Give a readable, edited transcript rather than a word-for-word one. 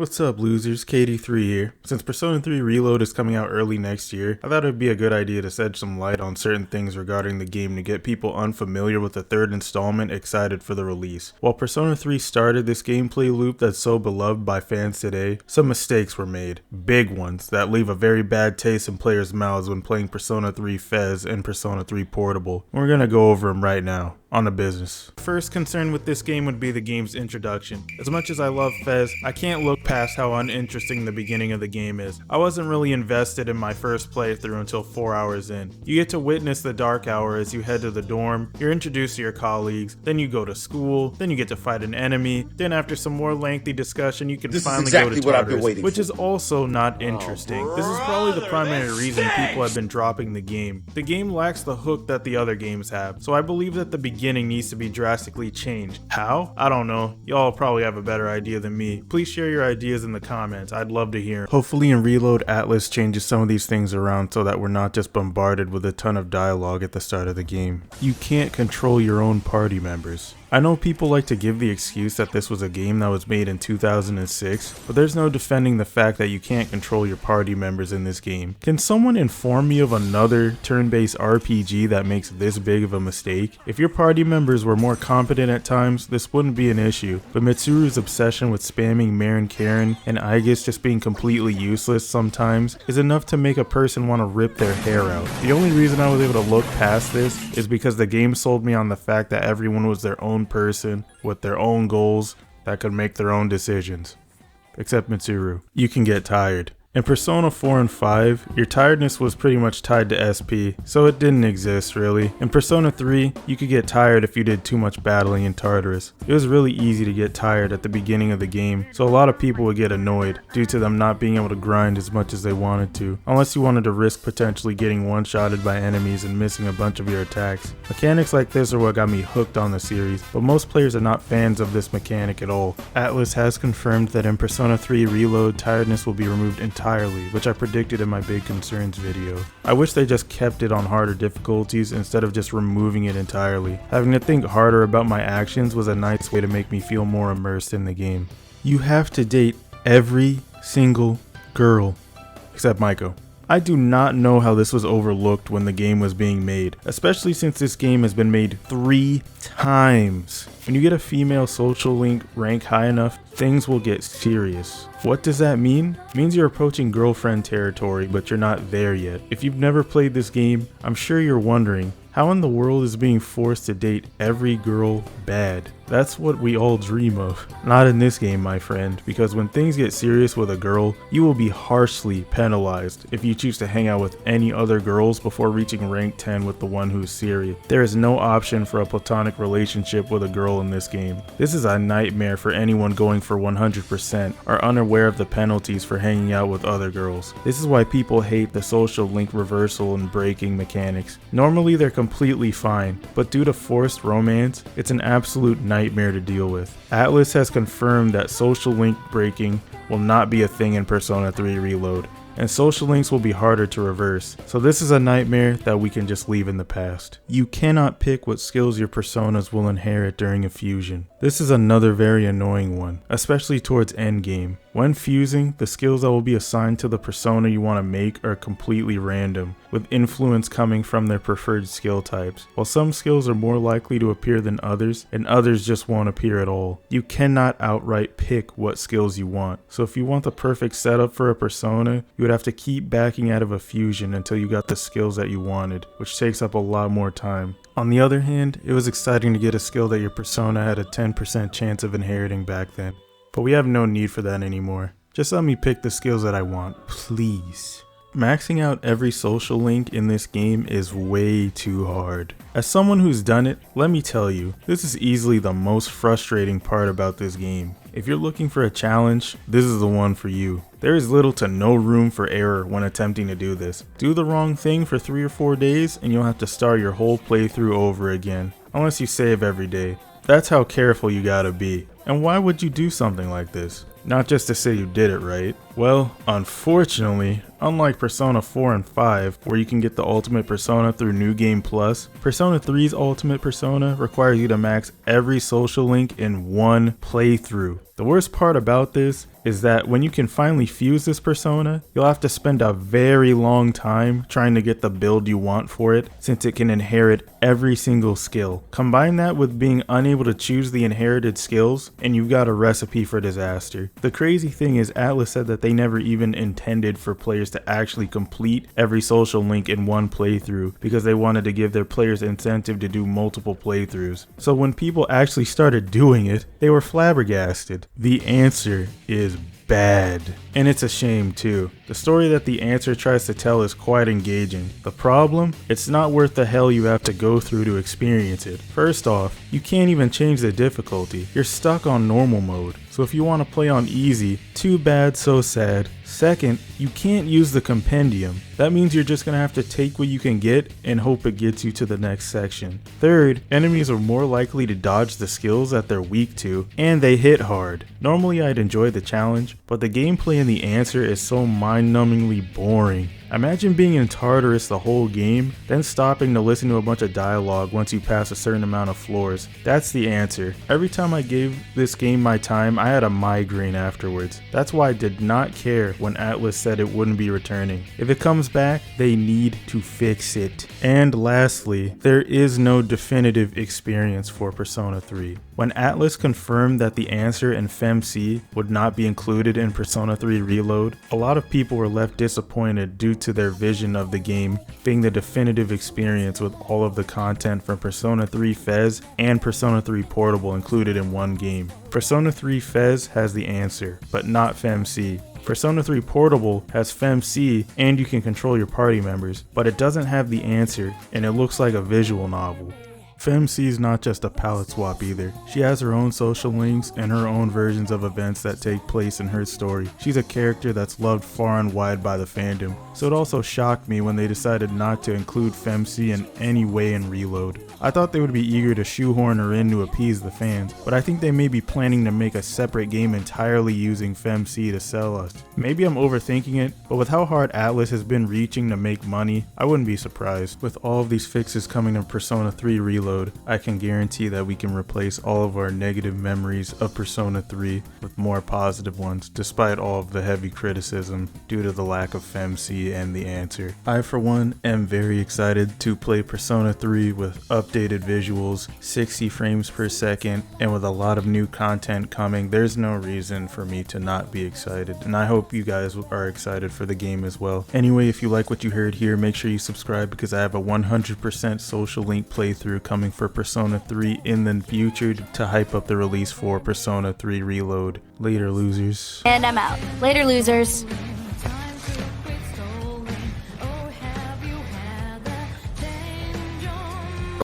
What's up, losers? KD3 here. Since Persona 3 Reload is coming out early next year, I thought it'd be a good idea to shed some light on certain things regarding the game to get people unfamiliar with the third installment excited for the release. While Persona 3 started this gameplay loop that's so beloved by fans today, some mistakes were made. Big ones that leave a very bad taste in players' mouths when playing Persona 3 Fez and Persona 3 Portable. We're gonna go over them right now. On the business. First concern with this game would be the game's introduction. As much as I love Fez, I can't look past how uninteresting the beginning of the game is. I wasn't really invested in my first playthrough until 4 hours in. You get to witness the dark hour as you head to the dorm, you're introduced to your colleagues, then you go to school, then you get to fight an enemy, then after some more lengthy discussion you can finally go to Tartarus, which is also not interesting. This is probably the primary reason people have been dropping the game. The game lacks the hook that the other games have, so I believe that the beginning needs to be drastically changed. How? I don't know. Y'all probably have a better idea than me. Please share your ideas in the comments. I'd love to hear. Hopefully in Reload, Atlas changes some of these things around so that we're not just bombarded with a ton of dialogue at the start of the game. You can't control your own party members. I know people like to give the excuse that this was a game that was made in 2006, but there's no defending the fact that you can't control your party members in this game. Can someone inform me of another turn-based RPG that makes this big of a mistake? If your party members were more competent at times, this wouldn't be an issue, but Mitsuru's obsession with spamming Marin Karen and Aigis just being completely useless sometimes is enough to make a person want to rip their hair out. The only reason I was able to look past this is because the game sold me on the fact that everyone was their own person with their own goals that could make their own decisions. Except Mitsuru. You can get tired. In Persona 4 and 5, your tiredness was pretty much tied to SP, so it didn't exist really. In Persona 3, you could get tired if you did too much battling in Tartarus. It was really easy to get tired at the beginning of the game, so a lot of people would get annoyed due to them not being able to grind as much as they wanted to, unless you wanted to risk potentially getting one-shotted by enemies and missing a bunch of your attacks. Mechanics like this are what got me hooked on the series, but most players are not fans of this mechanic at all. Atlas has confirmed that in Persona 3 Reload, tiredness will be removed entirely, which I predicted in my big concerns video. I wish they just kept it on harder difficulties instead of just removing it entirely. Having to think harder about my actions was a nice way to make me feel more immersed in the game. You have to date every single girl, except Maiko. I do not know how this was overlooked when the game was being made, especially since this game has been made 3 times. When you get a female social link rank high enough, things will get serious. What does that mean? It means you're approaching girlfriend territory, but you're not there yet. If you've never played this game, I'm sure you're wondering, how in the world is being forced to date every girl bad? That's what we all dream of. Not in this game, my friend, because when things get serious with a girl, you will be harshly penalized if you choose to hang out with any other girls before reaching rank 10 with the one who's serious. There is no option for a platonic relationship with a girl in this game. This is a nightmare for anyone going for 100% or unaware of the penalties for hanging out with other girls. This is why people hate the social link reversal and breaking mechanics. Normally they're completely fine, but due to forced romance, it's an absolute nightmare to deal with. Atlas has confirmed that social link breaking will not be a thing in Persona 3 Reload, and social links will be harder to reverse, so this is a nightmare that we can just leave in the past. You cannot pick what skills your personas will inherit during a fusion. This is another very annoying one, especially towards endgame. When fusing, the skills that will be assigned to the persona you want to make are completely random, with influence coming from their preferred skill types. While some skills are more likely to appear than others, and others just won't appear at all. You cannot outright pick what skills you want, so if you want the perfect setup for a persona, you would have to keep backing out of a fusion until you got the skills that you wanted, which takes up a lot more time. On the other hand, it was exciting to get a skill that your persona had a 10% chance of inheriting back then. But we have no need for that anymore. Just let me pick the skills that I want, please. Maxing out every social link in this game is way too hard. As someone who's done it, let me tell you, this is easily the most frustrating part about this game. If you're looking for a challenge, this is the one for you. There is little to no room for error when attempting to do this. Do the wrong thing for 3 or 4 days and you'll have to start your whole playthrough over again, unless you save every day. That's how careful you gotta be. And why would you do something like this? Not just to say you did it right. Well, unfortunately, Unlike Persona 4 and 5, where you can get the ultimate persona through New Game Plus, Persona 3's ultimate persona requires you to max every social link in one playthrough. The worst part about this is that when you can finally fuse this persona, you'll have to spend a very long time trying to get the build you want for it, since it can inherit every single skill. Combine that with being unable to choose the inherited skills, and you've got a recipe for disaster. The crazy thing is, Atlus said that they never even intended for players to actually complete every social link in one playthrough, because they wanted to give their players incentive to do multiple playthroughs. So when people actually started doing it, they were flabbergasted. The answer is bad. And it's a shame too. The story that the answer tries to tell is quite engaging. The problem? It's not worth the hell you have to go through to experience it. First off, you can't even change the difficulty. You're stuck on normal mode. So if you want to play on easy, too bad, so sad. Second, you can't use the compendium. That means you're just gonna have to take what you can get and hope it gets you to the next section. Third, enemies are more likely to dodge the skills that they're weak to, and they hit hard. Normally I'd enjoy the challenge, but the gameplay in the answer is so mind-numbingly boring. Imagine being in Tartarus the whole game, then stopping to listen to a bunch of dialogue once you pass a certain amount of floors. That's the answer. Every time I gave this game my time, I had a migraine afterwards. That's why I did not care when Atlus said it wouldn't be returning. If it comes back, they need to fix it. And lastly, there is no definitive experience for Persona 3. When Atlus confirmed that the answer and FemC would not be included in Persona 3 Reload, a lot of people were left disappointed due to their vision of the game being the definitive experience with all of the content from Persona 3 FES and Persona 3 Portable included in one game. Persona 3 FES has the answer, but not FemC. Persona 3 Portable has FemC and you can control your party members, but it doesn't have the answer and it looks like a visual novel. FemC's not just a palette swap either. She has her own social links and her own versions of events that take place in her story. She's a character that's loved far and wide by the fandom, so it also shocked me when they decided not to include FemC in any way in Reload. I thought they would be eager to shoehorn her in to appease the fans, but I think they may be planning to make a separate game entirely using FemC to sell us. Maybe I'm overthinking it, but with how hard Atlus has been reaching to make money, I wouldn't be surprised. With all of these fixes coming to Persona 3 Reload, I can guarantee that we can replace all of our negative memories of Persona 3 with more positive ones, despite all of the heavy criticism due to the lack of FemC and the answer. I, for one, am very excited to play Persona 3 with updated visuals, 60 frames per second, and with a lot of new content coming. There's no reason for me to not be excited, and I hope you guys are excited for the game as well. Anyway, if you like what you heard here, make sure you subscribe because I have a 100% social link playthrough coming for Persona 3 in the future to hype up the release for Persona 3 Reload. Later, losers. And I'm out. Later, losers.